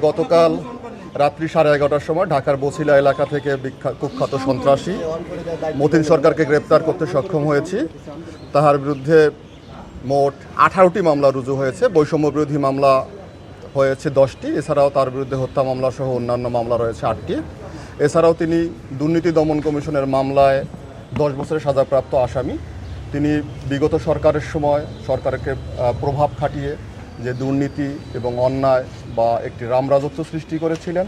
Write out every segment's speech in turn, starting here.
গতকাল রাত্রি 11:30টার সময় ঢাকার বছিলা এলাকা থেকে কুখ্যাত সন্ত্রাসী মতিন সরকারকে গ্রেপ্তার করতে সক্ষম হয়েছি। তাহার বিরুদ্ধে মোট 18টি মামলা রুজু হয়েছে। বৈষম্য বিরোধী মামলা হয়েছে 10টি, এছাড়াও তার বিরুদ্ধে হত্যা মামলা সহ অন্যান্য মামলা রয়েছে 8টি। এছাড়াও তিনি দুর্নীতি দমন কমিশনের মামলায় 10 বছরের সাজাপ্রাপ্ত আসামি। তিনি বিগত সরকারের সময় সরকারকে প্রভাব খাটিয়ে যে দুর্নীতি এবং অন্যায় বা একটি রামরাজত্ব সৃষ্টি করেছিলেন,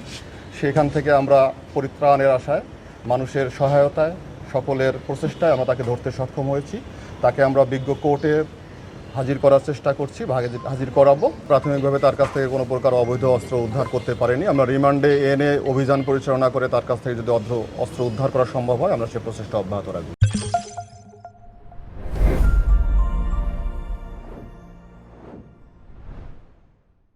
সেখান থেকে আমরা পরিত্রাণের আশায় মানুষের সহায়তায় সকলের প্রচেষ্টায় আমরা তাকে ধরতে সক্ষম হয়েছি। তাকে আমরা বিজ্ঞ কোর্টে হাজির করার চেষ্টা করছি, হাজির করাবো। প্রাথমিকভাবে তার কাছ থেকে কোনো প্রকার অবৈধ অস্ত্র উদ্ধার করতে পারেনি। আমরা রিমান্ডে এনে অভিযান পরিচালনা করে তার কাছ থেকে যদি অস্ত্র উদ্ধার করা সম্ভব হয় আমরা সে প্রচেষ্টা অব্যাহত রাখব।